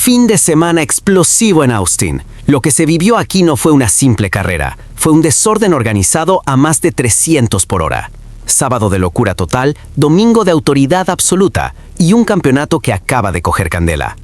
Fin de semana explosivo en Austin. Lo que se vivió aquí no fue una simple carrera, fue un desorden organizado a más de 300 por hora. Sábado de locura total, domingo de autoridad absoluta y un campeonato que acaba de coger candela.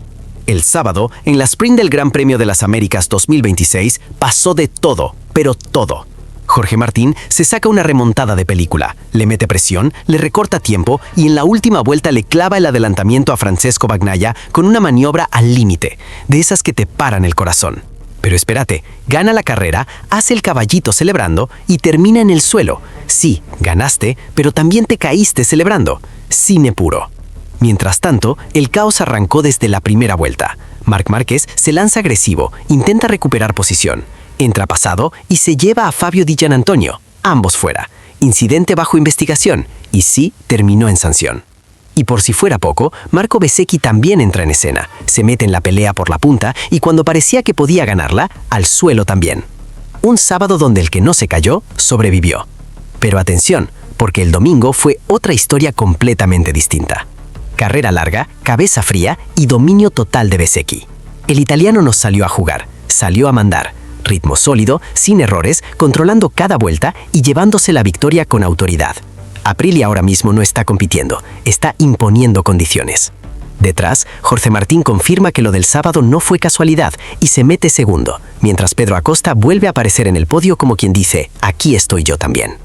El sábado, en la sprint del Gran Premio de las Américas 2026, pasó de todo, pero todo. Jorge Martín se saca una remontada de película, le mete presión, le recorta tiempo y en la última vuelta le clava el adelantamiento a Francesco Bagnaia con una maniobra al límite, de esas que te paran el corazón. Pero espérate, gana la carrera, hace el caballito celebrando y termina en el suelo. Sí, ganaste, pero también te caíste celebrando. Cine puro. Mientras tanto, el caos arrancó desde la primera vuelta. Marc Márquez se lanza agresivo, intenta recuperar posición. Entra pasado y se lleva a Fabio Di Giannantonio, ambos fuera. Incidente bajo investigación, y sí, terminó en sanción. Y por si fuera poco, Marco Bezzecchi también entra en escena, se mete en la pelea por la punta y cuando parecía que podía ganarla, al suelo también. Un sábado donde el que no se cayó, sobrevivió. Pero atención, porque el domingo fue otra historia completamente distinta. Carrera larga, cabeza fría y dominio total de Bezzecchi. El italiano nos salió a jugar, salió a mandar. Ritmo sólido, sin errores, controlando cada vuelta y llevándose la victoria con autoridad. Aprilia ahora mismo no está compitiendo, está imponiendo condiciones. Detrás, Jorge Martín confirma que lo del sábado no fue casualidad y se mete segundo, mientras Pedro Acosta vuelve a aparecer en el podio como quien dice, aquí estoy yo también.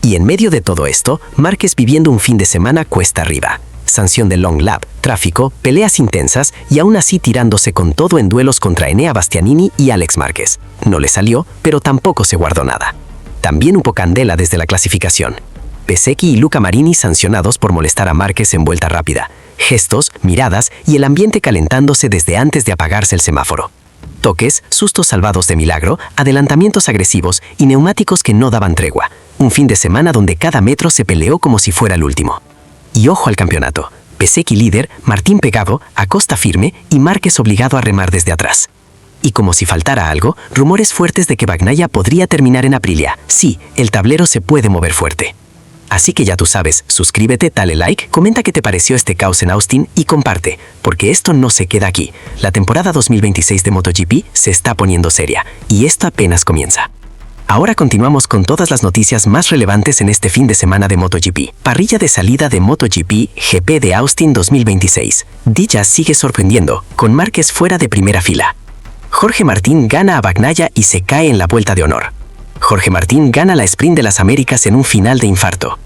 Y en medio de todo esto, Márquez viviendo un fin de semana cuesta arriba. Sanción de long lap, tráfico, peleas intensas y aún así tirándose con todo en duelos contra Enea Bastianini y Alex Márquez. No le salió, pero tampoco se guardó nada. También hubo candela desde la clasificación. Bezzecchi y Luca Marini sancionados por molestar a Márquez en vuelta rápida. Gestos, miradas y el ambiente calentándose desde antes de apagarse el semáforo. Toques, sustos salvados de milagro, adelantamientos agresivos y neumáticos que no daban tregua. Un fin de semana donde cada metro se peleó como si fuera el último. Y ojo al campeonato. Bezzecchi líder, Martín pegado, Acosta firme y Márquez obligado a remar desde atrás. Y como si faltara algo, rumores fuertes de que Bagnaia podría terminar en Aprilia. Sí, el tablero se puede mover fuerte. Así que ya tú sabes, suscríbete, dale like, comenta qué te pareció este caos en Austin y comparte, porque esto no se queda aquí. La temporada 2026 de MotoGP se está poniendo seria, y esto apenas comienza. Ahora continuamos con todas las noticias más relevantes en este fin de semana de MotoGP. Parrilla de salida de MotoGP GP de Austin 2026. Dija sigue sorprendiendo, con Márquez fuera de primera fila. Jorge Martín gana a Bagnaia y se cae en la vuelta de honor. Jorge Martín gana la sprint de las Américas en un final de infarto.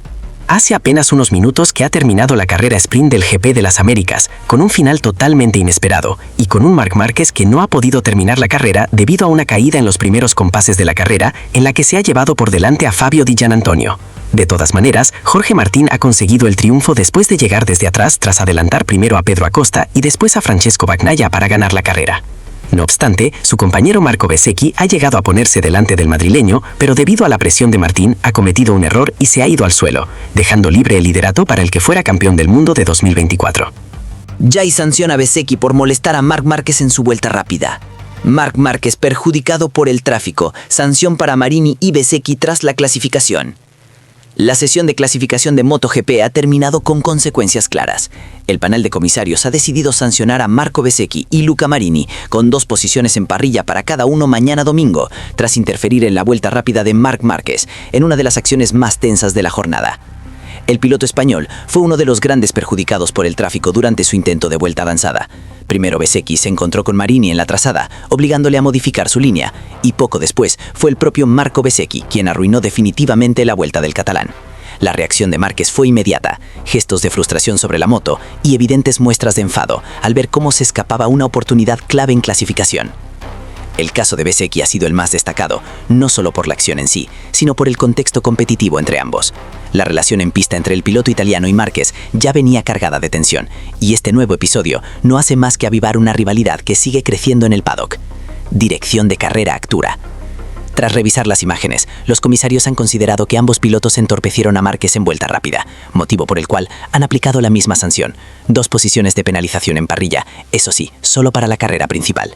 Hace apenas unos minutos que ha terminado la carrera sprint del GP de las Américas, con un final totalmente inesperado, y con un Marc Márquez que no ha podido terminar la carrera debido a una caída en los primeros compases de la carrera, en la que se ha llevado por delante a Fabio Di Giannantonio. De todas maneras, Jorge Martín ha conseguido el triunfo después de llegar desde atrás tras adelantar primero a Pedro Acosta y después a Francesco Bagnaia para ganar la carrera. No obstante, su compañero Marco Bezzecchi ha llegado a ponerse delante del madrileño, pero debido a la presión de Martín ha cometido un error y se ha ido al suelo, dejando libre el liderato para el que fuera campeón del mundo de 2024. Jai sanciona a Bezzecchi por molestar a Marc Márquez en su vuelta rápida. Marc Márquez perjudicado por el tráfico, sanción para Marini y Bezzecchi tras la clasificación. La sesión de clasificación de MotoGP ha terminado con consecuencias claras. El panel de comisarios ha decidido sancionar a Marco Bezzecchi y Luca Marini con 2 posiciones en parrilla para cada uno mañana domingo, tras interferir en la vuelta rápida de Marc Márquez, en una de las acciones más tensas de la jornada. El piloto español fue uno de los grandes perjudicados por el tráfico durante su intento de vuelta avanzada. Primero Bezzecchi se encontró con Marini en la trazada, obligándole a modificar su línea, y poco después fue el propio Marco Bezzecchi quien arruinó definitivamente la vuelta del catalán. La reacción de Márquez fue inmediata, gestos de frustración sobre la moto y evidentes muestras de enfado al ver cómo se escapaba una oportunidad clave en clasificación. El caso de Bezzecchi ha sido el más destacado, no solo por la acción en sí, sino por el contexto competitivo entre ambos. La relación en pista entre el piloto italiano y Márquez ya venía cargada de tensión, y este nuevo episodio no hace más que avivar una rivalidad que sigue creciendo en el paddock. Dirección de carrera Actura. Tras revisar las imágenes, los comisarios han considerado que ambos pilotos entorpecieron a Márquez en vuelta rápida, motivo por el cual han aplicado la misma sanción, 2 posiciones de penalización en parrilla, eso sí, solo para la carrera principal.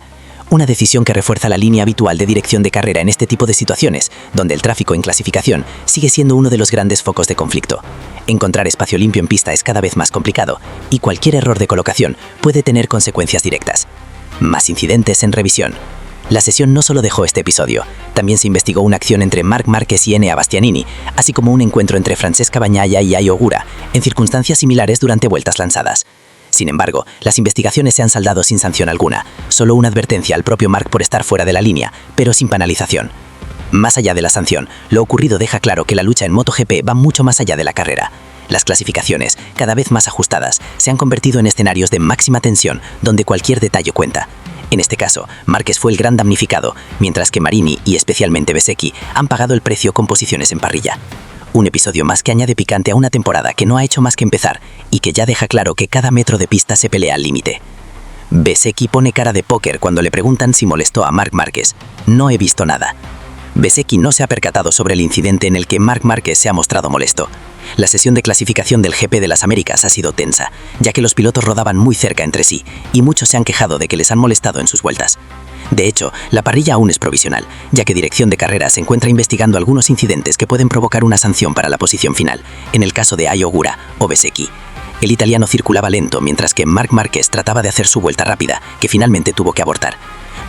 Una decisión que refuerza la línea habitual de dirección de carrera en este tipo de situaciones, donde el tráfico en clasificación sigue siendo uno de los grandes focos de conflicto. Encontrar espacio limpio en pista es cada vez más complicado, y cualquier error de colocación puede tener consecuencias directas. Más incidentes en revisión. La sesión no solo dejó este episodio, también se investigó una acción entre Marc Márquez y Enea Bastianini, así como un encuentro entre Francesca Bagnaia y Ai Ogura, en circunstancias similares durante vueltas lanzadas. Sin embargo, las investigaciones se han saldado sin sanción alguna, solo una advertencia al propio Marc por estar fuera de la línea, pero sin penalización. Más allá de la sanción, lo ocurrido deja claro que la lucha en MotoGP va mucho más allá de la carrera. Las clasificaciones, cada vez más ajustadas, se han convertido en escenarios de máxima tensión, donde cualquier detalle cuenta. En este caso, Márquez fue el gran damnificado, mientras que Marini y especialmente Bezzecchi han pagado el precio con posiciones en parrilla. Un episodio más que añade picante a una temporada que no ha hecho más que empezar y que ya deja claro que cada metro de pista se pelea al límite. Bezzecchi pone cara de póker cuando le preguntan si molestó a Marc Márquez. No he visto nada. Bezzecchi no se ha percatado sobre el incidente en el que Marc Márquez se ha mostrado molesto. La sesión de clasificación del GP de las Américas ha sido tensa, ya que los pilotos rodaban muy cerca entre sí y muchos se han quejado de que les han molestado en sus vueltas. De hecho, la parrilla aún es provisional, ya que Dirección de Carrera se encuentra investigando algunos incidentes que pueden provocar una sanción para la posición final, en el caso de Ai Ogura o Bezzecchi. El italiano circulaba lento mientras que Marc Márquez trataba de hacer su vuelta rápida, que finalmente tuvo que abortar.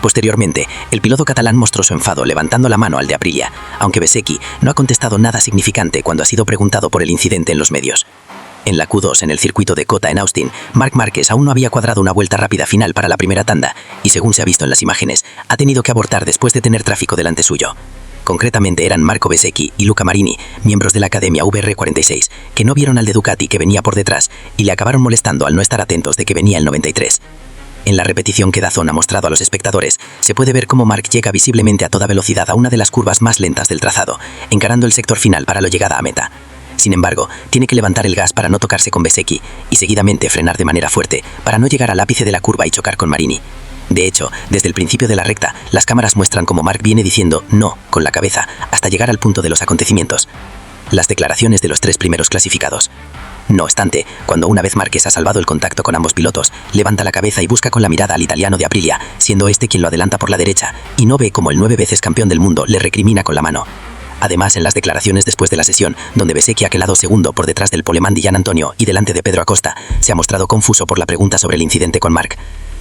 Posteriormente, el piloto catalán mostró su enfado levantando la mano al de Aprilia, aunque Bezzecchi no ha contestado nada significante cuando ha sido preguntado por el incidente en los medios. En la Q2 en el circuito de COTA en Austin, Marc Márquez aún no había cuadrado una vuelta rápida final para la primera tanda y, según se ha visto en las imágenes, ha tenido que abortar después de tener tráfico delante suyo. Concretamente eran Marco Bezzecchi y Luca Marini, miembros de la Academia VR46, que no vieron al de Ducati que venía por detrás y le acabaron molestando al no estar atentos de que venía el 93. En la repetición que DAZN ha mostrado a los espectadores, se puede ver cómo Marc llega visiblemente a toda velocidad a una de las curvas más lentas del trazado, encarando el sector final para la llegada a meta. Sin embargo, tiene que levantar el gas para no tocarse con Bezzecchi y seguidamente frenar de manera fuerte para no llegar al ápice de la curva y chocar con Marini. De hecho, desde el principio de la recta, las cámaras muestran cómo Marc viene diciendo «no» con la cabeza hasta llegar al punto de los acontecimientos. Las declaraciones de los tres primeros clasificados. No obstante, cuando una vez Márquez ha salvado el contacto con ambos pilotos, levanta la cabeza y busca con la mirada al italiano de Aprilia, siendo este quien lo adelanta por la derecha, y no ve cómo el 9 veces campeón del mundo le recrimina con la mano. Además, en las declaraciones después de la sesión, donde Bezzecchi ha quedado segundo por detrás del polemán de Gian Antonio y delante de Pedro Acosta, se ha mostrado confuso por la pregunta sobre el incidente con Marc.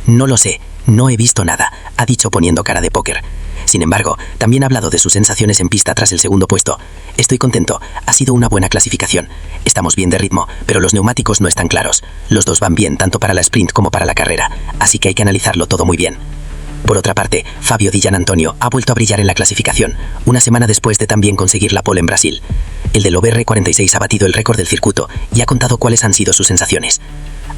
No lo sé, no he visto nada, ha dicho poniendo cara de póker. Sin embargo, también ha hablado de sus sensaciones en pista tras el segundo puesto. Estoy contento, ha sido una buena clasificación. Estamos bien de ritmo, pero los neumáticos no están claros. Los dos van bien tanto para la sprint como para la carrera, así que hay que analizarlo todo muy bien. Por otra parte, Fabio Di Giannantonio ha vuelto a brillar en la clasificación, una semana después de también conseguir la pole en Brasil. El del VR46 ha batido el récord del circuito y ha contado cuáles han sido sus sensaciones.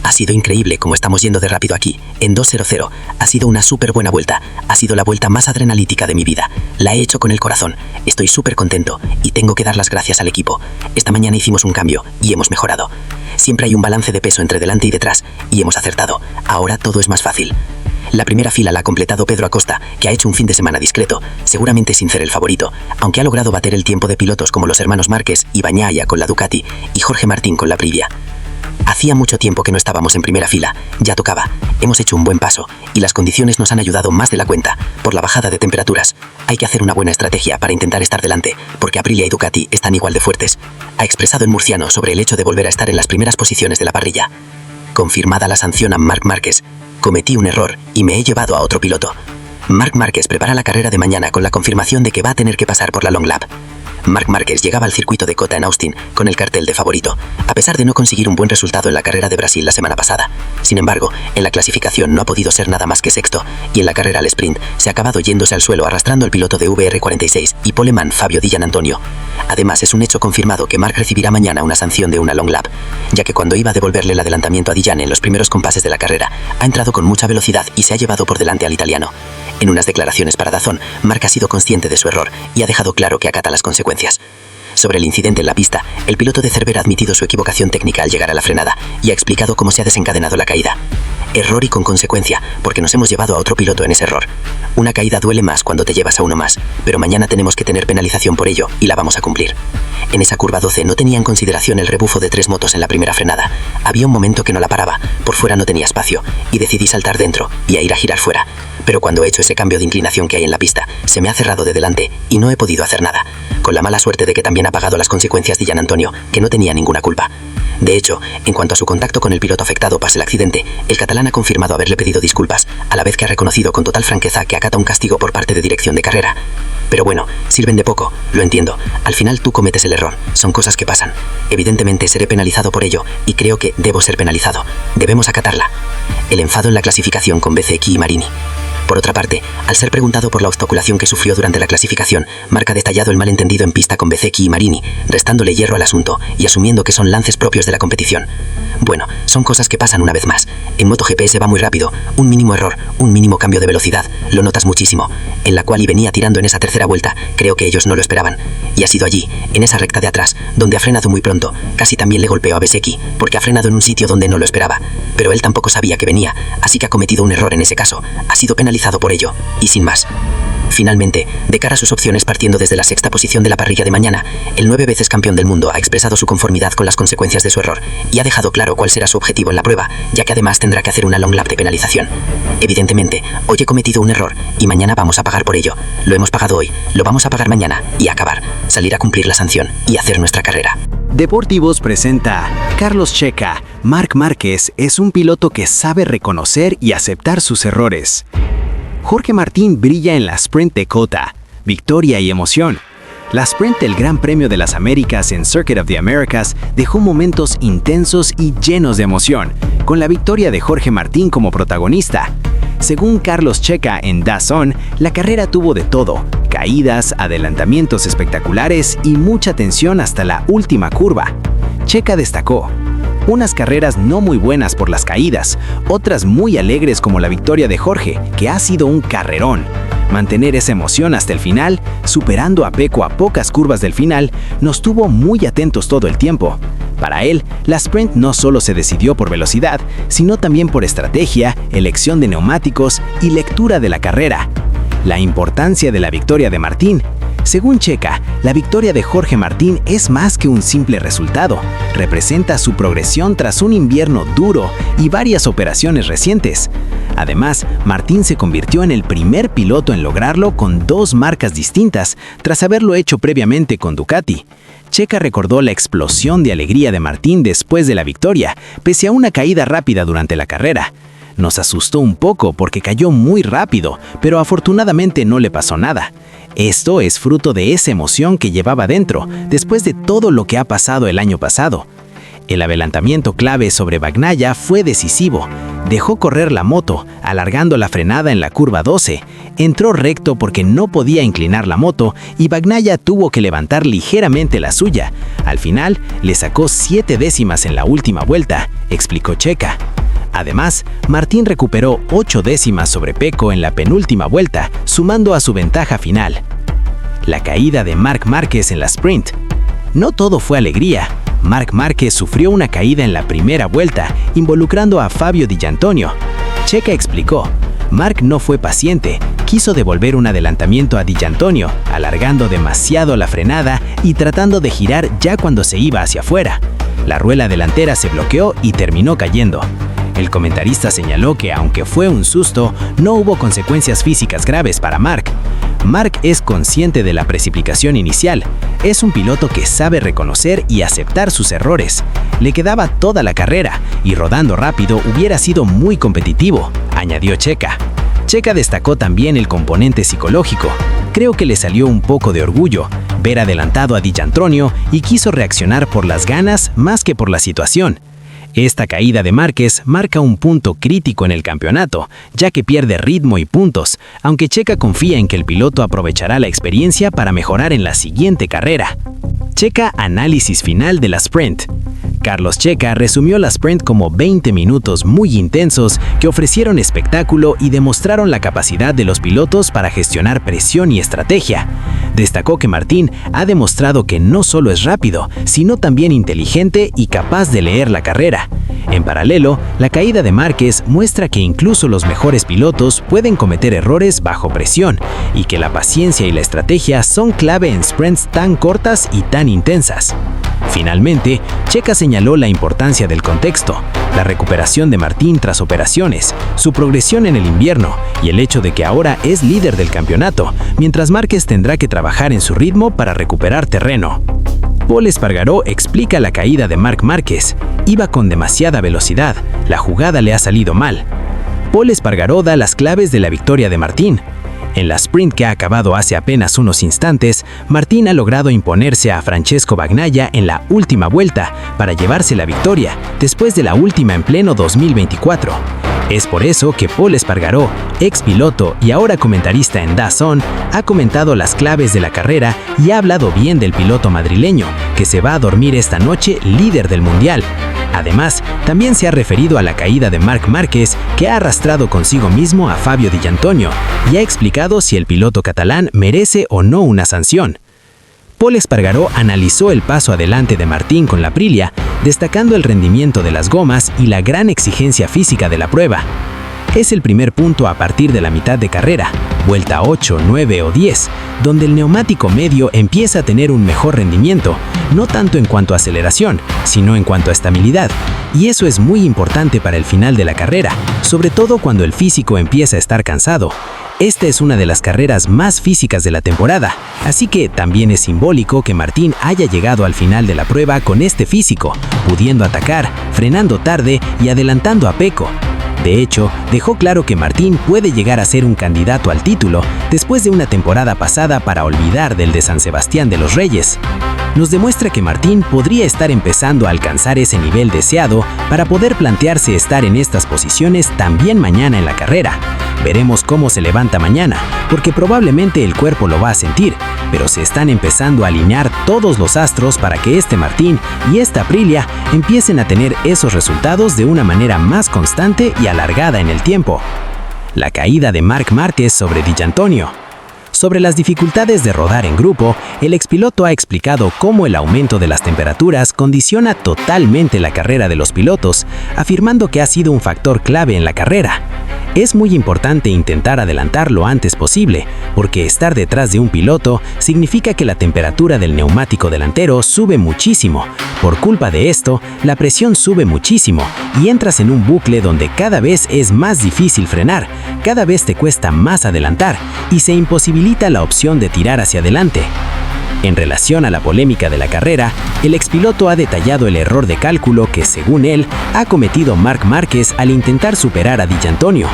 Ha sido increíble cómo estamos yendo de rápido aquí, en 2.00. Ha sido una súper buena vuelta. Ha sido la vuelta más adrenalítica de mi vida. La he hecho con el corazón. Estoy súper contento y tengo que dar las gracias al equipo. Esta mañana hicimos un cambio y hemos mejorado. Siempre hay un balance de peso entre delante y detrás y hemos acertado. Ahora todo es más fácil. La primera fila la ha completado Pedro Acosta, que ha hecho un fin de semana discreto, seguramente sin ser el favorito, aunque ha logrado bater el tiempo de pilotos como los hermanos Márquez y Bagnaia con la Ducati y Jorge Martín con la Aprilia. Hacía mucho tiempo que no estábamos en primera fila, ya tocaba. Hemos hecho un buen paso y las condiciones nos han ayudado más de la cuenta por la bajada de temperaturas. Hay que hacer una buena estrategia para intentar estar delante, porque Aprilia y Ducati están igual de fuertes. Ha expresado en murciano sobre el hecho de volver a estar en las primeras posiciones de la parrilla. Confirmada la sanción a Marc Márquez. Cometí un error y me he llevado a otro piloto. Marc Márquez prepara la carrera de mañana con la confirmación de que va a tener que pasar por la Long Lap. Marc Márquez llegaba al circuito de COTA en Austin con el cartel de favorito, a pesar de no conseguir un buen resultado en la carrera de Brasil la semana pasada. Sin embargo, en la clasificación no ha podido ser nada más que sexto, y en la carrera al sprint se ha acabado yéndose al suelo arrastrando al piloto de VR46 y poleman Fabio Di Giannantonio. Además, es un hecho confirmado que Marc recibirá mañana una sanción de una Long Lap, ya que cuando iba a devolverle el adelantamiento a Di Gian en los primeros compases de la carrera, ha entrado con mucha velocidad y se ha llevado por delante al italiano. En unas declaraciones para DAZN, Marc ha sido consciente de su error y ha dejado claro que acata las consecuencias. Sobre el incidente en la pista, el piloto de Cerber ha admitido su equivocación técnica al llegar a la frenada y ha explicado cómo se ha desencadenado la caída. Error y con consecuencia, porque nos hemos llevado a otro piloto en ese error. Una caída duele más cuando te llevas a uno más, pero mañana tenemos que tener penalización por ello y la vamos a cumplir. En esa curva 12 no tenía en consideración el rebufo de 3 motos en la primera frenada. Había un momento que no la paraba, por fuera no tenía espacio, y decidí saltar dentro y a ir a girar fuera. Pero cuando he hecho ese cambio de inclinación que hay en la pista, se me ha cerrado de delante y no he podido hacer nada, con la mala suerte de que también ha pagado las consecuencias de Gian Antonio, que no tenía ninguna culpa. De hecho, en cuanto a su contacto con el piloto afectado tras el accidente, el catalán ha confirmado haberle pedido disculpas, a la vez que ha reconocido con total franqueza que acata un castigo por parte de dirección de carrera. Pero bueno, sirven de poco, lo entiendo. Al final tú cometes el error, son cosas que pasan. Evidentemente seré penalizado por ello, y creo que debo ser penalizado. Debemos acatarla. El enfado en la clasificación con Bezzecchi y Marini. Por otra parte, al ser preguntado por la obstaculación que sufrió durante la clasificación, Marc ha detallado el malentendido en pista con Bezzecchi y Marini, restándole hierro al asunto y asumiendo que son lances propios de la competición. Bueno, son cosas que pasan una vez más. En MotoGP se va muy rápido, un mínimo error, un mínimo cambio de velocidad, lo notas muchísimo. En la cual y venía tirando en esa tercera vuelta, creo que ellos no lo esperaban. Y ha sido allí, en esa recta de atrás, donde ha frenado muy pronto, casi también le golpeó a Bezzecchi, porque ha frenado en un sitio donde no lo esperaba. Pero él tampoco sabía que venía, así que ha cometido un error en ese caso, ha sido penalizado por ello, y sin más. Finalmente, de cara a sus opciones partiendo desde la sexta posición de la parrilla de mañana, el 9 veces campeón del mundo ha expresado su conformidad con las consecuencias de su error y ha dejado claro cuál será su objetivo en la prueba, ya que además tendrá que hacer una long lap de penalización. Evidentemente, hoy he cometido un error y mañana vamos a pagar por ello. Lo hemos pagado hoy, lo vamos a pagar mañana y acabar, salir a cumplir la sanción y hacer nuestra carrera. Deportivos presenta Carlos Checa. Marc Márquez es un piloto que sabe reconocer y aceptar sus errores. Jorge Martín brilla en la Sprint de COTA, victoria y emoción. La Sprint del Gran Premio de las Américas en Circuit of the Americas dejó momentos intensos y llenos de emoción, con la victoria de Jorge Martín como protagonista. Según Carlos Checa en DAZN, la carrera tuvo de todo: caídas, adelantamientos espectaculares y mucha tensión hasta la última curva. Checa destacó: unas carreras no muy buenas por las caídas, otras muy alegres como la victoria de Jorge, que ha sido un carrerón. Mantener esa emoción hasta el final, superando a Pecco a pocas curvas del final, nos tuvo muy atentos todo el tiempo. Para él, la sprint no solo se decidió por velocidad, sino también por estrategia, elección de neumáticos y lectura de la carrera. La importancia de la victoria de Martín. Según Checa, la victoria de Jorge Martín es más que un simple resultado. Representa su progresión tras un invierno duro y varias operaciones recientes. Además, Martín se convirtió en el primer piloto en lograrlo con 2 marcas distintas, tras haberlo hecho previamente con Ducati. Checa recordó la explosión de alegría de Martín después de la victoria, pese a una caída rápida durante la carrera. Nos asustó un poco porque cayó muy rápido, pero afortunadamente no le pasó nada. Esto es fruto de esa emoción que llevaba dentro, después de todo lo que ha pasado el año pasado. El adelantamiento clave sobre Bagnaia fue decisivo. Dejó correr la moto, alargando la frenada en la curva 12. Entró recto porque no podía inclinar la moto y Bagnaia tuvo que levantar ligeramente la suya. Al final, le sacó 7 décimas en la última vuelta, explicó Checa. Además, Martín recuperó 8 décimas sobre Pecco en la penúltima vuelta, sumando a su ventaja final. La caída de Marc Márquez en la sprint. No todo fue alegría. Marc Márquez sufrió una caída en la primera vuelta, involucrando a Fabio Di Giannantonio. Checa explicó: Marc no fue paciente, quiso devolver un adelantamiento a Di Giannantonio, alargando demasiado la frenada y tratando de girar ya cuando se iba hacia afuera. La rueda delantera se bloqueó y terminó cayendo. El comentarista señaló que aunque fue un susto, no hubo consecuencias físicas graves para Marc. Marc es consciente de la precipitación inicial. Es un piloto que sabe reconocer y aceptar sus errores. Le quedaba toda la carrera y rodando rápido hubiera sido muy competitivo, añadió Checa. Checa destacó también el componente psicológico. Creo que le salió un poco de orgullo ver adelantado a Di Giannantonio y quiso reaccionar por las ganas más que por la situación. Esta caída de Márquez marca un punto crítico en el campeonato, ya que pierde ritmo y puntos, aunque Checa confía en que el piloto aprovechará la experiencia para mejorar en la siguiente carrera. Checa análisis final de la sprint. Carlos Checa resumió la sprint como 20 minutos muy intensos que ofrecieron espectáculo y demostraron la capacidad de los pilotos para gestionar presión y estrategia. Destacó que Martín ha demostrado que no solo es rápido, sino también inteligente y capaz de leer la carrera. En paralelo, la caída de Márquez muestra que incluso los mejores pilotos pueden cometer errores bajo presión y que la paciencia y la estrategia son clave en sprints tan cortas y tan intensas. Finalmente, Checa señaló la importancia del contexto, la recuperación de Martín tras operaciones, su progresión en el invierno y el hecho de que ahora es líder del campeonato, mientras Márquez tendrá que trabajar en su ritmo para recuperar terreno. Pol Espargaró explica la caída de Marc Márquez. Iba con demasiada velocidad, la jugada le ha salido mal. Pol Espargaró da las claves de la victoria de Martín. En la sprint que ha acabado hace apenas unos instantes, Martín ha logrado imponerse a Francesco Bagnaia en la última vuelta para llevarse la victoria, después de la última en pleno 2024. Es por eso que Pol Espargaró, ex piloto y ahora comentarista en DAZN, ha comentado las claves de la carrera y ha hablado bien del piloto madrileño, que se va a dormir esta noche líder del mundial. Además, también se ha referido a la caída de Marc Márquez, que ha arrastrado consigo mismo a Fabio Di Giannantonio, y ha explicado si el piloto catalán merece o no una sanción. Pol Espargaró analizó el paso adelante de Martín con la Aprilia, destacando el rendimiento de las gomas y la gran exigencia física de la prueba. Es el primer punto a partir de la mitad de carrera, vuelta 8, 9 o 10, donde el neumático medio empieza a tener un mejor rendimiento, no tanto en cuanto a aceleración, sino en cuanto a estabilidad. Y eso es muy importante para el final de la carrera, sobre todo cuando el físico empieza a estar cansado. Esta es una de las carreras más físicas de la temporada, así que también es simbólico que Martín haya llegado al final de la prueba con este físico, pudiendo atacar, frenando tarde y adelantando a Pecco. De hecho, dejó claro que Martín puede llegar a ser un candidato al título después de una temporada pasada para olvidar del de San Sebastián de los Reyes. Nos demuestra que Martín podría estar empezando a alcanzar ese nivel deseado para poder plantearse estar en estas posiciones también mañana en la carrera. Veremos cómo se levanta mañana, porque probablemente el cuerpo lo va a sentir, pero se están empezando a alinear todos los astros para que este Martín y esta Aprilia empiecen a tener esos resultados de una manera más constante y alargada en el tiempo. La caída de Marc Márquez sobre Di Giannantonio. Sobre las dificultades de rodar en grupo, el expiloto ha explicado cómo el aumento de las temperaturas condiciona totalmente la carrera de los pilotos, afirmando que ha sido un factor clave en la carrera. Es muy importante intentar adelantar lo antes posible, porque estar detrás de un piloto significa que la temperatura del neumático delantero sube muchísimo. Por culpa de esto, la presión sube muchísimo y entras en un bucle donde cada vez es más difícil frenar, cada vez te cuesta más adelantar y se imposibilita la opción de tirar hacia adelante. En relación a la polémica de la carrera, el expiloto ha detallado el error de cálculo que, según él, ha cometido Marc Márquez al intentar superar a Di Giannantonio.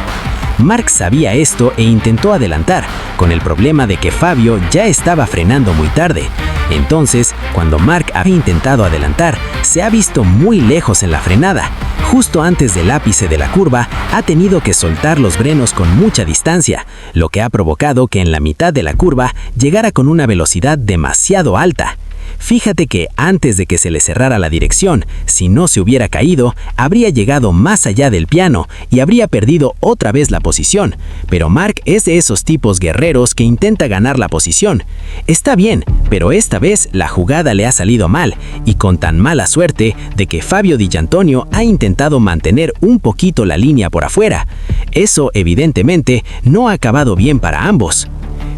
Marc sabía esto e intentó adelantar, con el problema de que Fabio ya estaba frenando muy tarde. Entonces, cuando Marc había intentado adelantar, se ha visto muy lejos en la frenada. Justo antes del ápice de la curva, ha tenido que soltar los frenos con mucha distancia, lo que ha provocado que en la mitad de la curva llegara con una velocidad demasiado alta. Fíjate que antes de que se le cerrara la dirección, si no se hubiera caído, habría llegado más allá del piano y habría perdido otra vez la posición. Pero Marc es de esos tipos guerreros que intenta ganar la posición. Está bien, pero esta vez la jugada le ha salido mal, y con tan mala suerte de que Fabio Di Giannantonio ha intentado mantener un poquito la línea por afuera. Eso, evidentemente, no ha acabado bien para ambos.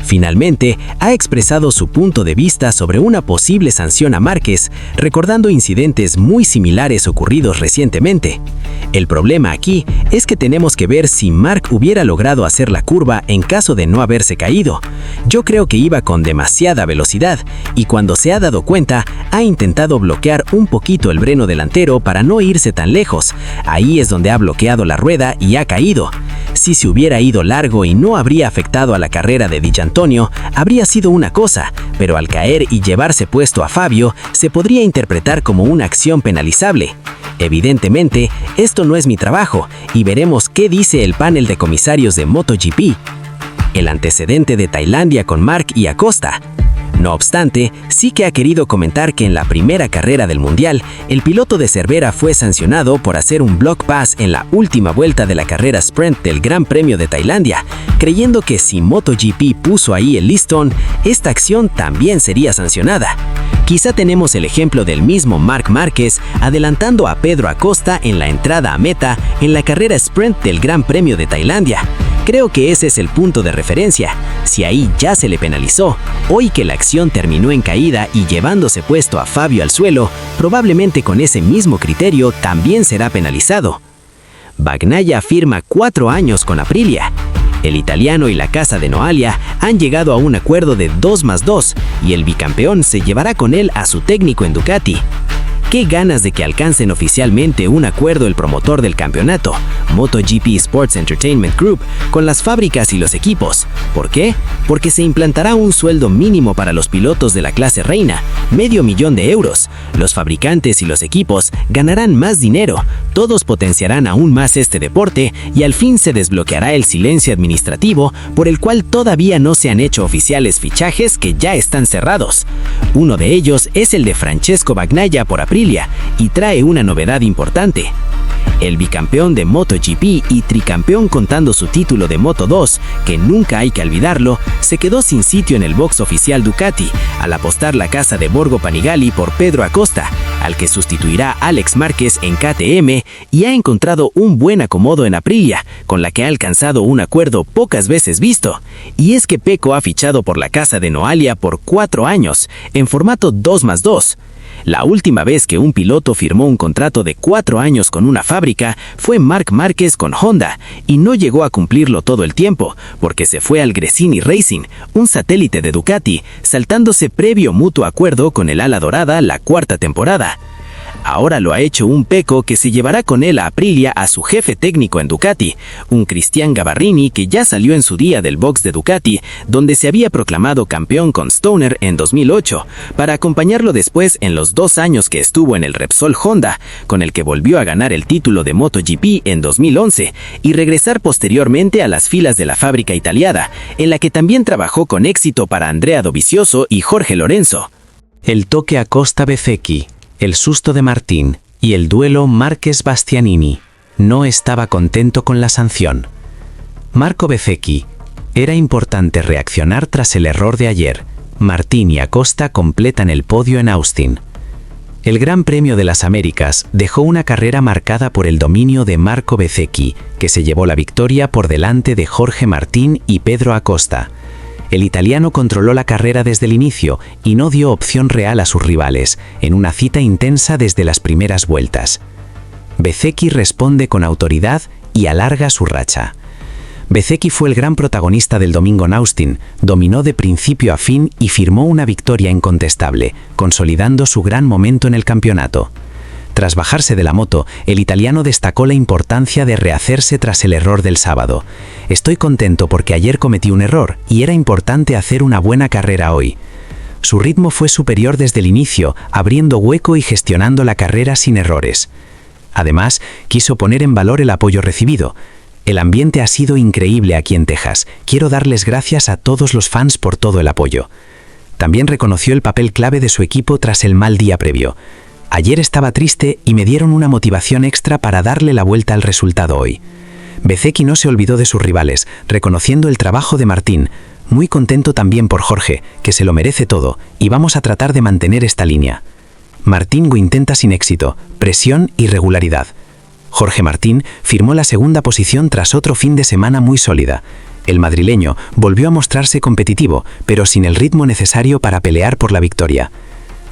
Finalmente, ha expresado su punto de vista sobre una posible sanción a Márquez, recordando incidentes muy similares ocurridos recientemente. El problema aquí es que tenemos que ver si Marc hubiera logrado hacer la curva en caso de no haberse caído. Yo creo que iba con demasiada velocidad y cuando se ha dado cuenta, ha intentado bloquear un poquito el freno delantero para no irse tan lejos. Ahí es donde ha bloqueado la rueda y ha caído. Si se hubiera ido largo y no habría afectado a la carrera de Di Giannantonio, habría sido una cosa, pero al caer y llevarse puesto a Fabio, se podría interpretar como una acción penalizable. Evidentemente, esto no es mi trabajo, y veremos qué dice el panel de comisarios de MotoGP. El antecedente de Tailandia con Marc y Acosta. No obstante, sí que ha querido comentar que en la primera carrera del Mundial, el piloto de Cervera fue sancionado por hacer un block pass en la última vuelta de la carrera sprint del Gran Premio de Tailandia, creyendo que si MotoGP puso ahí el listón, esta acción también sería sancionada. Quizá tenemos el ejemplo del mismo Marc Márquez adelantando a Pedro Acosta en la entrada a meta en la carrera sprint del Gran Premio de Tailandia. Creo que ese es el punto de referencia. Si ahí ya se le penalizó, hoy que la acción terminó en caída y llevándose puesto a Fabio al suelo, probablemente con ese mismo criterio también será penalizado. Bagnaia firma 4 años con Aprilia. El italiano y la casa de Noalia han llegado a un acuerdo de 2+2 y el bicampeón se llevará con él a su técnico en Ducati. Qué ganas de que alcancen oficialmente un acuerdo el promotor del campeonato, MotoGP Sports Entertainment Group, con las fábricas y los equipos. ¿Por qué? Porque se implantará un sueldo mínimo para los pilotos de la clase reina, €500,000. Los fabricantes y los equipos ganarán más dinero, todos potenciarán aún más este deporte y al fin se desbloqueará el silencio administrativo por el cual todavía no se han hecho oficiales fichajes que ya están cerrados. Uno de ellos es el de Francesco Bagnaia por Aprilia y trae una novedad importante. El bicampeón de MotoGP y tricampeón contando su título de Moto2, que nunca hay que olvidarlo, se quedó sin sitio en el box oficial Ducati al apostar la casa de Borgo Panigale por Pedro Acosta, al que sustituirá Alex Márquez en KTM y ha encontrado un buen acomodo en Aprilia, con la que ha alcanzado un acuerdo pocas veces visto. Y es que Pecco ha fichado por la casa de Noalia por 4 años, en formato 2+2. La última vez que un piloto firmó un contrato de 4 años con una fábrica fue Marc Márquez con Honda, y no llegó a cumplirlo todo el tiempo, porque se fue al Gresini Racing, un satélite de Ducati, saltándose previo mutuo acuerdo con el ala dorada la 4ª temporada. Ahora lo ha hecho un Pecco que se llevará con él a Aprilia a su jefe técnico en Ducati, un Cristian Gavarrini que ya salió en su día del box de Ducati, donde se había proclamado campeón con Stoner en 2008, para acompañarlo después en los 2 años que estuvo en el Repsol Honda, con el que volvió a ganar el título de MotoGP en 2011, y regresar posteriormente a las filas de la fábrica italiana, en la que también trabajó con éxito para Andrea Dovizioso y Jorge Lorenzo. El toque Acosta-Bezzecchi, el susto de Martín y el duelo Márquez-Bastianini. No estaba contento con la sanción. Marco Bezzecchi. Era importante reaccionar tras el error de ayer. Martín y Acosta completan el podio en Austin. El Gran Premio de las Américas dejó una carrera marcada por el dominio de Marco Bezzecchi, que se llevó la victoria por delante de Jorge Martín y Pedro Acosta. El italiano controló la carrera desde el inicio y no dio opción real a sus rivales, en una cita intensa desde las primeras vueltas. Bezzecchi responde con autoridad y alarga su racha. Bezzecchi fue el gran protagonista del domingo en Austin, dominó de principio a fin y firmó una victoria incontestable, consolidando su gran momento en el campeonato. Tras bajarse de la moto, el italiano destacó la importancia de rehacerse tras el error del sábado. Estoy contento porque ayer cometí un error y era importante hacer una buena carrera hoy. Su ritmo fue superior desde el inicio, abriendo hueco y gestionando la carrera sin errores. Además, quiso poner en valor el apoyo recibido. El ambiente ha sido increíble aquí en Texas. Quiero darles gracias a todos los fans por todo el apoyo. También reconoció el papel clave de su equipo tras el mal día previo. Ayer estaba triste y me dieron una motivación extra para darle la vuelta al resultado hoy. Bezzecchi no se olvidó de sus rivales, reconociendo el trabajo de Martín. Muy contento también por Jorge, que se lo merece todo, y vamos a tratar de mantener esta línea. Martín lo intenta sin éxito, presión y regularidad. Jorge Martín firmó la 2ª posición tras otro fin de semana muy sólida. El madrileño volvió a mostrarse competitivo, pero sin el ritmo necesario para pelear por la victoria.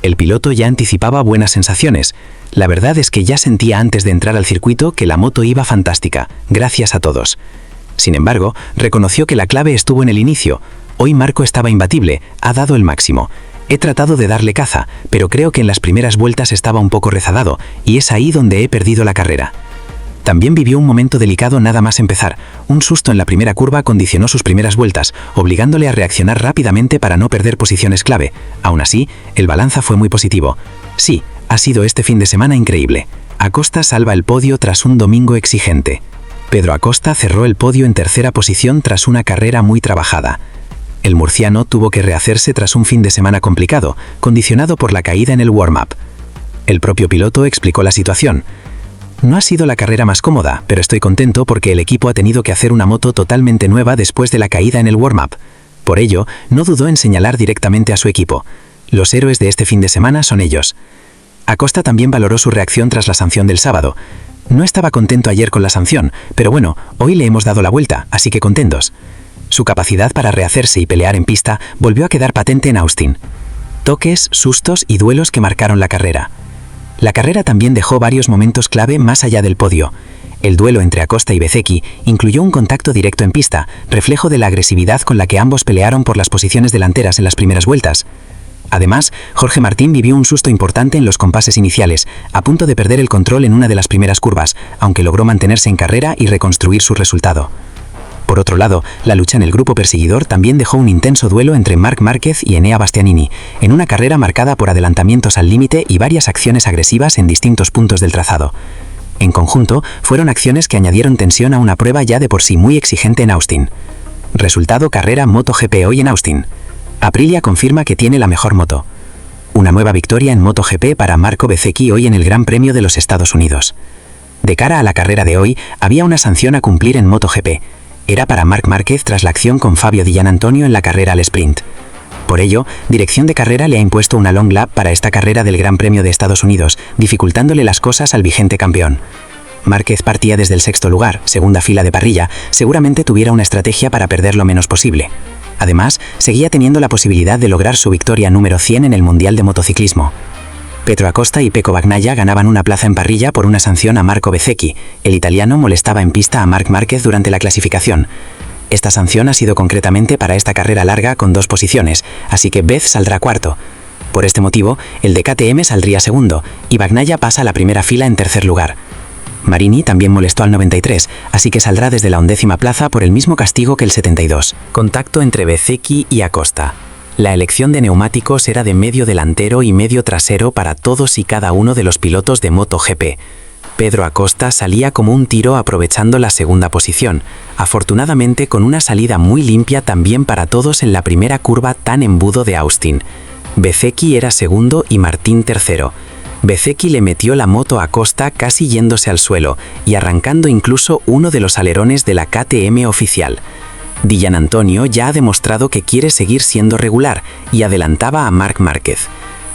El piloto ya anticipaba buenas sensaciones. La verdad es que ya sentía antes de entrar al circuito que la moto iba fantástica, gracias a todos. Sin embargo, reconoció que la clave estuvo en el inicio. Hoy Marco estaba imbatible, ha dado el máximo. He tratado de darle caza, pero creo que en las primeras vueltas estaba un poco rezagado, y es ahí donde he perdido la carrera. También vivió un momento delicado nada más empezar. Un susto en la primera curva condicionó sus primeras vueltas, obligándole a reaccionar rápidamente para no perder posiciones clave. Aún así, el balance fue muy positivo. Sí, ha sido este fin de semana increíble. Acosta salva el podio tras un domingo exigente. Pedro Acosta cerró el podio en 3ª posición tras una carrera muy trabajada. El murciano tuvo que rehacerse tras un fin de semana complicado, condicionado por la caída en el warm-up. El propio piloto explicó la situación. No ha sido la carrera más cómoda, pero estoy contento porque el equipo ha tenido que hacer una moto totalmente nueva después de la caída en el warm-up. Por ello, no dudó en señalar directamente a su equipo. Los héroes de este fin de semana son ellos. Acosta también valoró su reacción tras la sanción del sábado. No estaba contento ayer con la sanción, pero bueno, hoy le hemos dado la vuelta, así que contentos. Su capacidad para rehacerse y pelear en pista volvió a quedar patente en Austin. Toques, sustos y duelos que marcaron la carrera. La carrera también dejó varios momentos clave más allá del podio. El duelo entre Acosta y Bezzecchi incluyó un contacto directo en pista, reflejo de la agresividad con la que ambos pelearon por las posiciones delanteras en las primeras vueltas. Además, Jorge Martín vivió un susto importante en los compases iniciales, a punto de perder el control en una de las primeras curvas, aunque logró mantenerse en carrera y reconstruir su resultado. Por otro lado, la lucha en el grupo perseguidor también dejó un intenso duelo entre Marc Márquez y Enea Bastianini, en una carrera marcada por adelantamientos al límite y varias acciones agresivas en distintos puntos del trazado. En conjunto, fueron acciones que añadieron tensión a una prueba ya de por sí muy exigente en Austin. Resultado: carrera MotoGP hoy en Austin. Aprilia confirma que tiene la mejor moto. Una nueva victoria en MotoGP para Marco Bezzecchi hoy en el Gran Premio de los Estados Unidos. De cara a la carrera de hoy, había una sanción a cumplir en MotoGP. Era para Marc Márquez tras la acción con Fabio Di Giannantonio en la carrera al sprint. Por ello, Dirección de Carrera le ha impuesto una long lap para esta carrera del Gran Premio de Estados Unidos, dificultándole las cosas al vigente campeón. Márquez partía desde el sexto lugar, segunda fila de parrilla, seguramente tuviera una estrategia para perder lo menos posible. Además, seguía teniendo la posibilidad de lograr su victoria número 100 en el Mundial de Motociclismo. Pedro Acosta y Pecco Bagnaia ganaban una plaza en parrilla por una sanción a Marco Bezzecchi. El italiano molestaba en pista a Marc Márquez durante la clasificación. Esta sanción ha sido concretamente para esta carrera larga con 2 posiciones, así que Bez saldrá cuarto. Por este motivo, el de KTM saldría segundo, y Bagnaia pasa a la primera fila en tercer lugar. Marini también molestó al 93, así que saldrá desde la 11ª plaza por el mismo castigo que el 72. Contacto entre Bezzecchi y Acosta. La elección de neumáticos era de medio delantero y medio trasero para todos y cada uno de los pilotos de MotoGP. Pedro Acosta salía como un tiro aprovechando la segunda posición, afortunadamente con una salida muy limpia también para todos en la primera curva tan embudo de Austin. Bezzecchi era segundo y Martín tercero. Bezzecchi le metió la moto a Acosta casi yéndose al suelo y arrancando incluso uno de los alerones de la KTM oficial. Di Giannantonio ya ha demostrado que quiere seguir siendo regular y adelantaba a Marc Márquez.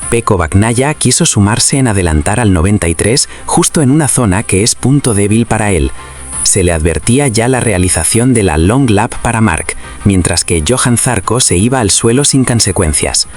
Pecco Bagnaia quiso sumarse en adelantar al 93 justo en una zona que es punto débil para él. Se le advertía ya la realización de la long lap para Marc, mientras que Johan Zarco se iba al suelo sin consecuencias.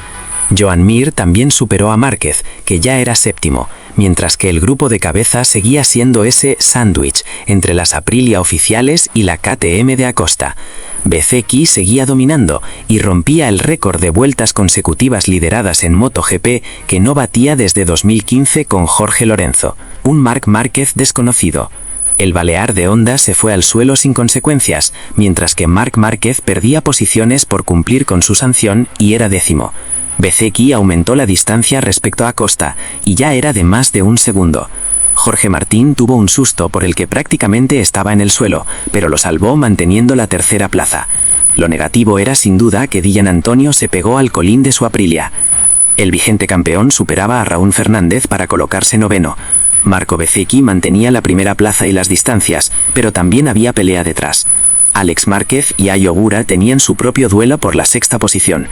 Joan Mir también superó a Márquez, que ya era séptimo, mientras que el grupo de cabeza seguía siendo ese sándwich entre las Aprilia oficiales y la KTM de Acosta. Bezzecchi seguía dominando y rompía el récord de vueltas consecutivas lideradas en MotoGP que no batía desde 2015 con Jorge Lorenzo, un Marc Márquez desconocido. El balear de Honda se fue al suelo sin consecuencias, mientras que Marc Márquez perdía posiciones por cumplir con su sanción y era décimo. Bezzecchi aumentó la distancia respecto a Acosta y ya era de más de un segundo. Jorge Martín tuvo un susto por el que prácticamente estaba en el suelo, pero lo salvó manteniendo la tercera plaza. Lo negativo era sin duda que Di Giannantonio se pegó al colín de su Aprilia. El vigente campeón superaba a Raúl Fernández para colocarse noveno. Marco Bezzecchi mantenía la primera plaza y las distancias, pero también había pelea detrás. Alex Márquez y Ai Ogura tenían su propio duelo por la sexta posición.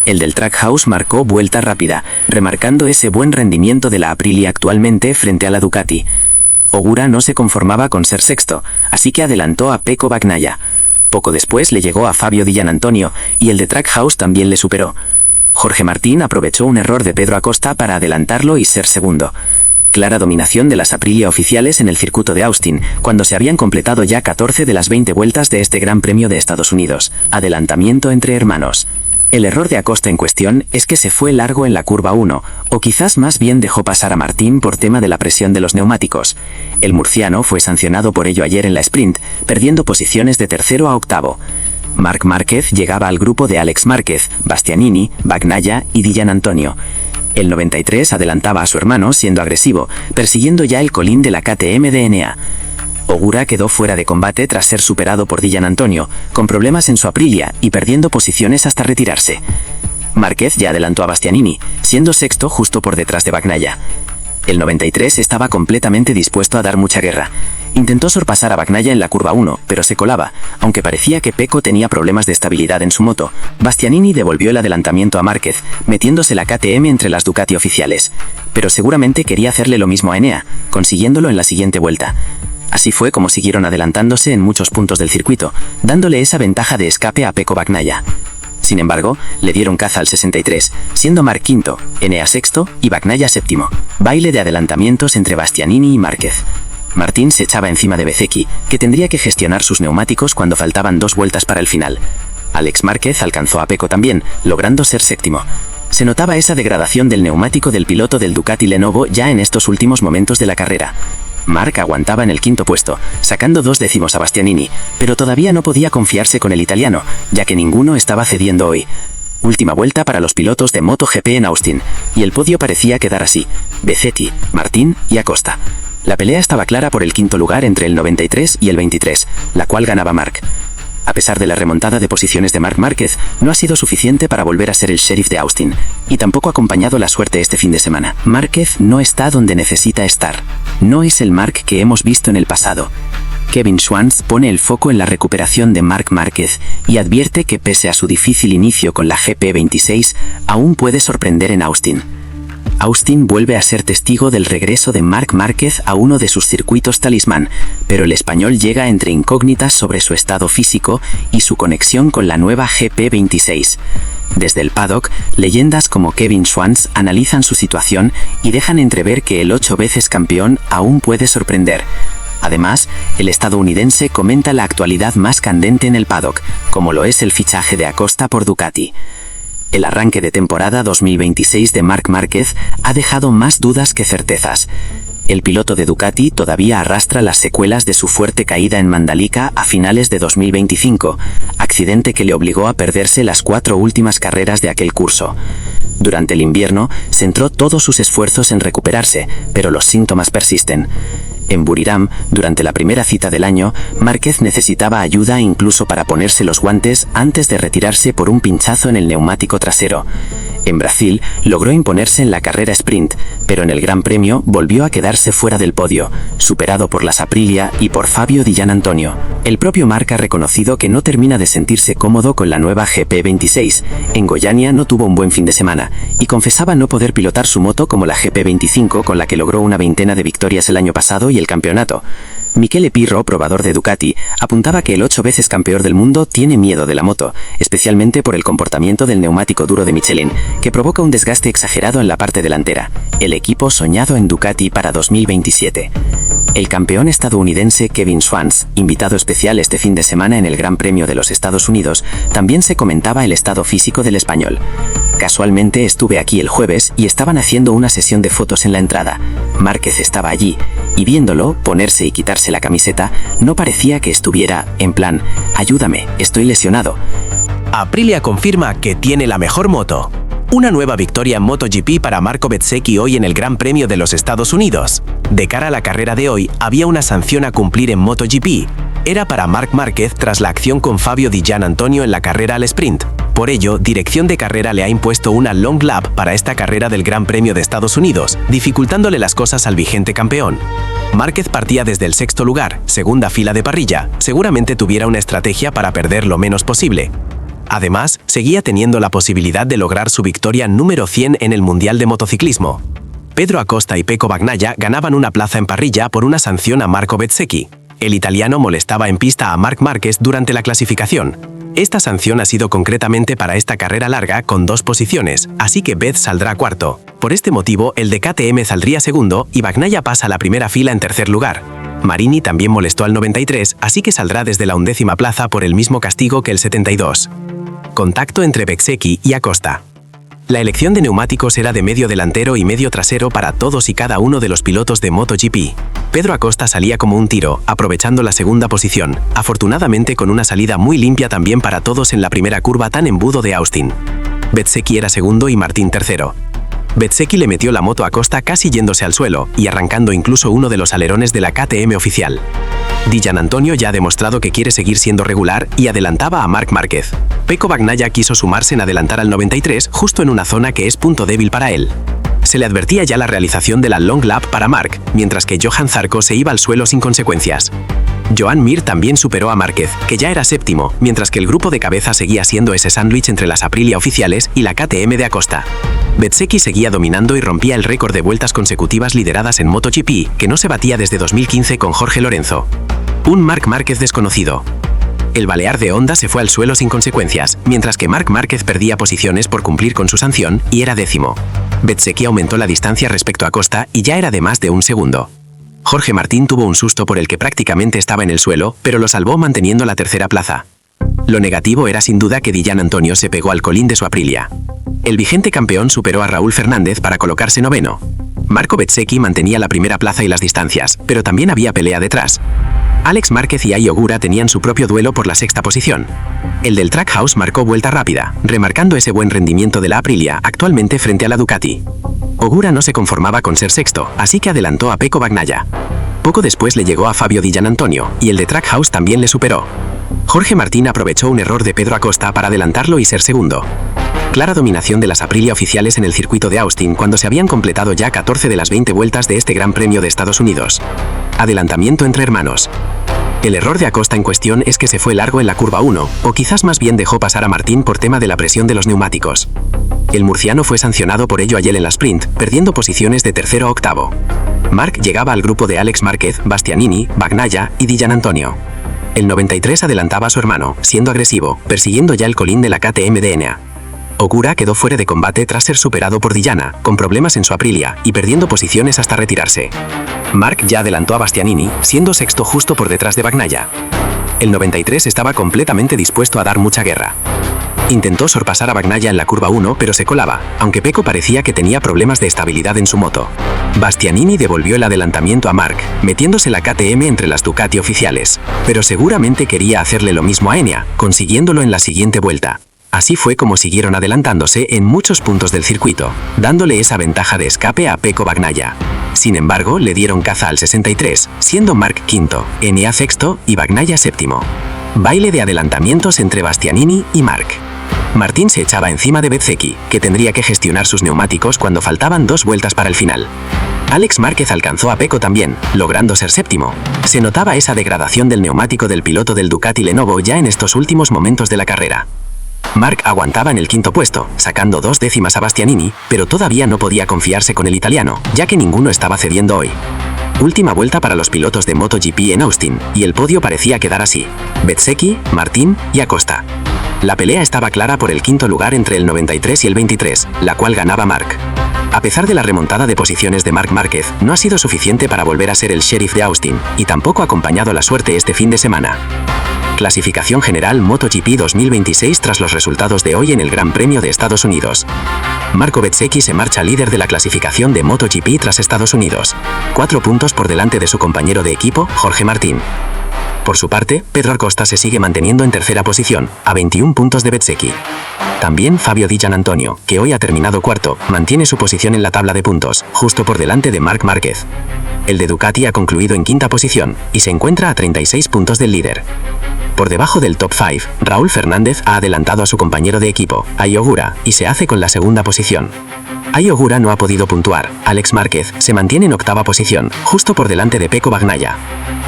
El del Trackhouse marcó vuelta rápida, remarcando ese buen rendimiento de la Aprilia actualmente frente a la Ducati. Ogura no se conformaba con ser sexto, así que adelantó a Pecco Bagnaia. Poco después le llegó a Fabio Di Giannantonio y el de Trackhouse también le superó. Jorge Martín aprovechó un error de Pedro Acosta para adelantarlo y ser segundo. Clara dominación de las Aprilia oficiales en el circuito de Austin, cuando se habían completado ya 14 de las 20 vueltas de este Gran Premio de Estados Unidos. Adelantamiento entre hermanos. El error de Acosta en cuestión es que se fue largo en la curva 1, o quizás más bien dejó pasar a Martín por tema de la presión de los neumáticos. El murciano fue sancionado por ello ayer en la sprint, perdiendo posiciones de tercero a octavo. Marc Márquez llegaba al grupo de Alex Márquez, Bastianini, Bagnaia y Di Giannantonio. El 93 adelantaba a su hermano siendo agresivo, persiguiendo ya el colín de la KTM de Enea. Ogura quedó fuera de combate tras ser superado por Di Giannantonio, con problemas en su Aprilia y perdiendo posiciones hasta retirarse. Márquez ya adelantó a Bastianini, siendo sexto justo por detrás de Bagnaia. El 93 estaba completamente dispuesto a dar mucha guerra. Intentó sorpasar a Bagnaia en la curva 1, pero se colaba, aunque parecía que Pecco tenía problemas de estabilidad en su moto. Bastianini devolvió el adelantamiento a Márquez, metiéndose la KTM entre las Ducati oficiales, pero seguramente quería hacerle lo mismo a Enea, consiguiéndolo en la siguiente vuelta. Así fue como siguieron adelantándose en muchos puntos del circuito, dándole esa ventaja de escape a Pecco Bagnaia. Sin embargo, le dieron caza al 63, siendo Marc quinto, Enea sexto y Bagnaia séptimo. Baile de adelantamientos entre Bastianini y Márquez. Martín se echaba encima de Bezzecchi, que tendría que gestionar sus neumáticos cuando faltaban 2 vueltas para el final. Alex Márquez alcanzó a Pecco también, logrando ser séptimo. Se notaba esa degradación del neumático del piloto del Ducati Lenovo ya en estos últimos momentos de la carrera. Marc aguantaba en el 5º puesto, sacando 2 décimos a Bastianini, pero todavía no podía confiarse con el italiano, ya que ninguno estaba cediendo hoy. Última vuelta para los pilotos de MotoGP en Austin, y el podio parecía quedar así: Bezzecchi, Martín y Acosta. La pelea estaba clara por el 5º lugar entre el 93 y el 23, la cual ganaba Marc. A pesar de la remontada de posiciones de Marc Márquez, no ha sido suficiente para volver a ser el sheriff de Austin, y tampoco ha acompañado la suerte este fin de semana. Márquez no está donde necesita estar. No es el Marc que hemos visto en el pasado. Kevin Schwantz pone el foco en la recuperación de Marc Márquez y advierte que pese a su difícil inicio con la GP26, aún puede sorprender en Austin. Austin vuelve a ser testigo del regreso de Marc Márquez a uno de sus circuitos talismán, pero el español llega entre incógnitas sobre su estado físico y su conexión con la nueva GP26. Desde el paddock, leyendas como Kevin Schwantz analizan su situación y dejan entrever que el 8 veces campeón aún puede sorprender. Además, el estadounidense comenta la actualidad más candente en el paddock, como lo es el fichaje de Acosta por Ducati. El arranque de temporada 2026 de Marc Márquez ha dejado más dudas que certezas. El piloto de Ducati todavía arrastra las secuelas de su fuerte caída en Mandalika a finales de 2025, accidente que le obligó a perderse las 4 últimas carreras de aquel curso. Durante el invierno, centró todos sus esfuerzos en recuperarse, pero los síntomas persisten. En Buriram, durante la primera cita del año, Márquez necesitaba ayuda incluso para ponerse los guantes antes de retirarse por un pinchazo en el neumático trasero. En Brasil, logró imponerse en la carrera sprint, pero en el Gran Premio volvió a quedarse fuera del podio, superado por las Aprilia y por Fabio Di Giannantonio. El propio Marc ha reconocido que no termina de sentirse cómodo con la nueva GP26. En Goiânia no tuvo un buen fin de semana, y confesaba no poder pilotar su moto como la GP25 con la que logró una 20 de victorias el año pasado y el campeonato. Michele Pirro, probador de Ducati, apuntaba que el 8 veces campeón del mundo tiene miedo de la moto, especialmente por el comportamiento del neumático duro de Michelin, que provoca un desgaste exagerado en la parte delantera, el equipo soñado en Ducati para 2027. El campeón estadounidense Kevin Schwantz, invitado especial este fin de semana en el Gran Premio de los Estados Unidos, también se comentaba el estado físico del español. Casualmente estuve aquí el jueves y estaban haciendo una sesión de fotos en la entrada. Márquez estaba allí, y viéndolo ponerse y quitarse la camiseta, no parecía que estuviera, en plan, ayúdame, estoy lesionado. Aprilia confirma que tiene la mejor moto. Una nueva victoria en MotoGP para Marco Bezzecchi hoy en el Gran Premio de los Estados Unidos. De cara a la carrera de hoy, había una sanción a cumplir en MotoGP. Era para Marc Márquez tras la acción con Fabio Di Giannantonio en la carrera al sprint. Por ello, Dirección de Carrera le ha impuesto una long lap para esta carrera del Gran Premio de Estados Unidos, dificultándole las cosas al vigente campeón. Márquez partía desde el 6º lugar, segunda fila de parrilla. Seguramente tuviera una estrategia para perder lo menos posible. Además, seguía teniendo la posibilidad de lograr su victoria número 100 en el Mundial de Motociclismo. Pedro Acosta y Pecco Bagnaia ganaban una plaza en parrilla por una sanción a Marco Bezzecchi. El italiano molestaba en pista a Marc Márquez durante la clasificación. Esta sanción ha sido concretamente para esta carrera larga con 2 posiciones, así que Bez saldrá cuarto. Por este motivo, el de KTM saldría segundo y Bagnaia pasa a la primera fila en tercer lugar. Marini también molestó al 93, así que saldrá desde la 11ª plaza por el mismo castigo que el 72. Contacto entre Bezzecchi y Acosta. La elección de neumáticos era de medio delantero y medio trasero para todos y cada uno de los pilotos de MotoGP. Pedro Acosta salía como un tiro, aprovechando la segunda posición, afortunadamente con una salida muy limpia también para todos en la primera curva tan embudo de Austin. Bezzecchi era segundo y Martín tercero. Bezzecchi le metió la moto a Acosta casi yéndose al suelo y arrancando incluso uno de los alerones de la KTM oficial. Di Giannantonio ya ha demostrado que quiere seguir siendo regular y adelantaba a Marc Márquez. Pecco Bagnaia quiso sumarse en adelantar al 93 justo en una zona que es punto débil para él. Se le advertía ya la realización de la long lap para Marc, mientras que Johan Zarco se iba al suelo sin consecuencias. Joan Mir también superó a Márquez, que ya era séptimo, mientras que el grupo de cabeza seguía siendo ese sándwich entre las Aprilia oficiales y la KTM de Acosta. Bezzecchi seguía dominando y rompía el récord de vueltas consecutivas lideradas en MotoGP, que no se batía desde 2015 con Jorge Lorenzo. Un Marc Márquez desconocido. El balear de Honda se fue al suelo sin consecuencias, mientras que Marc Márquez perdía posiciones por cumplir con su sanción y era décimo. Bezzecchi aumentó la distancia respecto a Acosta y ya era de más de un segundo. Jorge Martín tuvo un susto por el que prácticamente estaba en el suelo, pero lo salvó manteniendo la tercera plaza. Lo negativo era sin duda que Dillan Antonio se pegó al colín de su Aprilia. El vigente campeón superó a Raúl Fernández para colocarse noveno. Marco Bezzecchi mantenía la primera plaza y las distancias, pero también había pelea detrás. Alex Márquez y Ai Ogura tenían su propio duelo por la sexta posición. El del Trackhouse marcó vuelta rápida, remarcando ese buen rendimiento de la Aprilia actualmente frente a la Ducati. Ogura no se conformaba con ser sexto, así que adelantó a Pecco Bagnaia. Poco después le llegó a Fabio Dillan Antonio, y el de Trackhouse también le superó. Jorge Martín aprovechó un error de Pedro Acosta para adelantarlo y ser segundo. Clara dominación de las Aprilia oficiales en el circuito de Austin cuando se habían completado ya 14 de las 20 vueltas de este Gran Premio de Estados Unidos. Adelantamiento entre hermanos. El error de Acosta en cuestión es que se fue largo en la curva 1, o quizás más bien dejó pasar a Martín por tema de la presión de los neumáticos. El murciano fue sancionado por ello ayer en la sprint, perdiendo posiciones de tercero a octavo. Marc llegaba al grupo de Alex Márquez, Bastianini, Bagnaia y Dillan Antonio. El 93 adelantaba a su hermano, siendo agresivo, persiguiendo ya el colín de la KTM de Enea. Ogura quedó fuera de combate tras ser superado por Dillan, con problemas en su Aprilia y perdiendo posiciones hasta retirarse. Marc ya adelantó a Bastianini, siendo sexto justo por detrás de Bagnaia. El 93 estaba completamente dispuesto a dar mucha guerra. Intentó sorpasar a Bagnaia en la curva 1, pero se colaba, aunque Pecco parecía que tenía problemas de estabilidad en su moto. Bastianini devolvió el adelantamiento a Marc, metiéndose la KTM entre las Ducati oficiales, pero seguramente quería hacerle lo mismo a Enea, consiguiéndolo en la siguiente vuelta. Así fue como siguieron adelantándose en muchos puntos del circuito, dándole esa ventaja de escape a Pecco Bagnaia. Sin embargo, le dieron caza al 63, siendo Marc quinto, Enea sexto y Bagnaia séptimo. Baile de adelantamientos entre Bastianini y Marc. Martín se echaba encima de Bezzecchi, que tendría que gestionar sus neumáticos cuando faltaban 2 vueltas para el final. Alex Márquez alcanzó a Pecco también, logrando ser séptimo. Se notaba esa degradación del neumático del piloto del Ducati Lenovo ya en estos últimos momentos de la carrera. Marc aguantaba en el quinto puesto, sacando 2 décimas a Bastianini, pero todavía no podía confiarse con el italiano, ya que ninguno estaba cediendo hoy. Última vuelta para los pilotos de MotoGP en Austin, y el podio parecía quedar así: Bezzecchi, Martín y Acosta. La pelea estaba clara por el quinto lugar entre el 93 y el 23, la cual ganaba Marc. A pesar de la remontada de posiciones de Marc Márquez, no ha sido suficiente para volver a ser el sheriff de Austin, y tampoco ha acompañado la suerte este fin de semana. Clasificación general MotoGP 2026 tras los resultados de hoy en el Gran Premio de Estados Unidos. Marco Bezzecchi se marcha líder de la clasificación de MotoGP tras Estados Unidos, 4 puntos por delante de su compañero de equipo, Jorge Martín. Por su parte, Pedro Acosta se sigue manteniendo en tercera posición, a 21 puntos de Bezzecchi. También Fabio Dillan Antonio, que hoy ha terminado cuarto, mantiene su posición en la tabla de puntos, justo por delante de Marc Márquez. El de Ducati ha concluido en quinta posición, y se encuentra a 36 puntos del líder. Por debajo del top 5, Raúl Fernández ha adelantado a su compañero de equipo, Ai Ogura, y se hace con la segunda posición. Ai Ogura no ha podido puntuar. Alex Márquez se mantiene en octava posición, justo por delante de Pecco Bagnaia.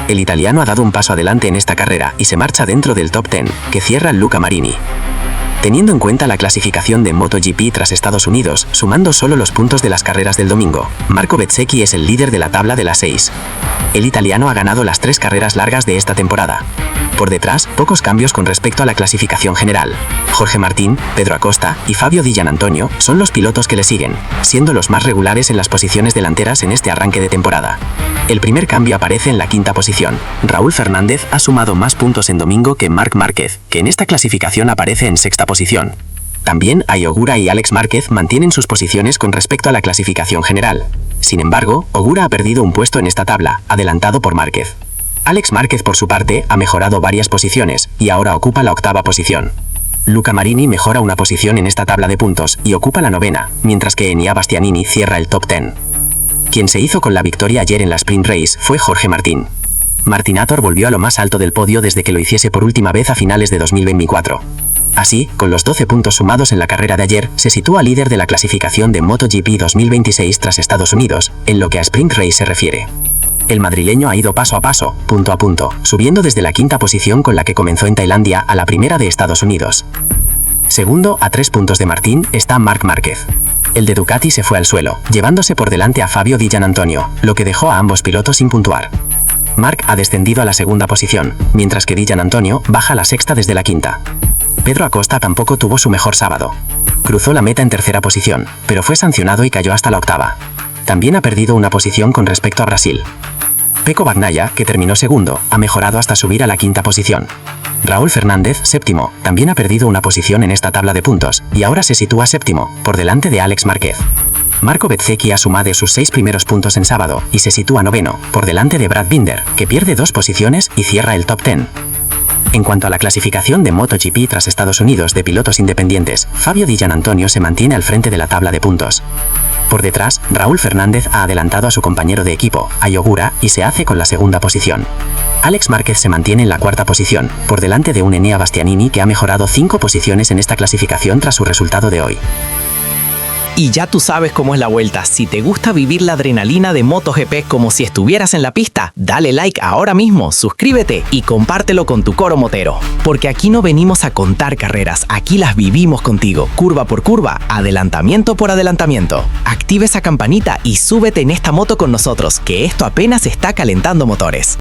El italiano ha dado un paso adelante en esta carrera y se marcha dentro del top 10, que cierra Luca Marini. Teniendo en cuenta la clasificación de MotoGP tras Estados Unidos, sumando solo los puntos de las carreras del domingo, Marco Bezzecchi es el líder de la tabla de las 6. El italiano ha ganado las 3 carreras largas de esta temporada. Por detrás, pocos cambios con respecto a la clasificación general. Jorge Martín, Pedro Acosta y Fabio Dillan Antonio son los pilotos que le siguen, siendo los más regulares en las posiciones delanteras en este arranque de temporada. El primer cambio aparece en la quinta posición. Raúl Fernández ha sumado más puntos en domingo que Marc Márquez, que en esta clasificación aparece en sexta posición. También Ai Ogura y Alex Márquez mantienen sus posiciones con respecto a la clasificación general. Sin embargo, Ogura ha perdido un puesto en esta tabla, adelantado por Márquez. Alex Márquez, por su parte, ha mejorado varias posiciones, y ahora ocupa la octava posición. Luca Marini mejora una posición en esta tabla de puntos, y ocupa la novena, mientras que Enea Bastianini cierra el top 10. Quien se hizo con la victoria ayer en la Sprint Race fue Jorge Martín. Martinator volvió a lo más alto del podio desde que lo hiciese por última vez a finales de 2024. Así, con los 12 puntos sumados en la carrera de ayer, se sitúa líder de la clasificación de MotoGP 2026 tras Estados Unidos, en lo que a Sprint Race se refiere. El madrileño ha ido paso a paso, punto a punto, subiendo desde la quinta posición con la que comenzó en Tailandia a la primera de Estados Unidos. Segundo, a 3 puntos de Martín, está Marc Márquez. El de Ducati se fue al suelo, llevándose por delante a Fabio Dillan Antonio, lo que dejó a ambos pilotos sin puntuar. Marc ha descendido a la segunda posición, mientras que Dillan Antonio baja a la sexta desde la quinta. Pedro Acosta tampoco tuvo su mejor sábado. Cruzó la meta en tercera posición, pero fue sancionado y cayó hasta la octava. También ha perdido una posición con respecto a Brasil. Pecco Bagnaia, que terminó segundo, ha mejorado hasta subir a la quinta posición. Raúl Fernández, séptimo, también ha perdido una posición en esta tabla de puntos, y ahora se sitúa séptimo, por delante de Alex Márquez. Marco Bezzecchi ha sumado sus 6 primeros puntos en sábado, y se sitúa noveno, por delante de Brad Binder, que pierde 2 posiciones y cierra el top 10. En cuanto a la clasificación de MotoGP tras Estados Unidos de pilotos independientes, Fabio Di Giannantonio se mantiene al frente de la tabla de puntos. Por detrás, Raúl Fernández ha adelantado a su compañero de equipo, Ai Ogura, y se hace con la segunda posición. Alex Márquez se mantiene en la cuarta posición, por delante de un Enea Bastianini que ha mejorado 5 posiciones en esta clasificación tras su resultado de hoy. Y ya tú sabes cómo es la vuelta. Si te gusta vivir la adrenalina de MotoGP como si estuvieras en la pista, dale like ahora mismo, suscríbete y compártelo con tu coro motero. Porque aquí no venimos a contar carreras, aquí las vivimos contigo, curva por curva, adelantamiento por adelantamiento. Activa esa campanita y súbete en esta moto con nosotros, que esto apenas está calentando motores.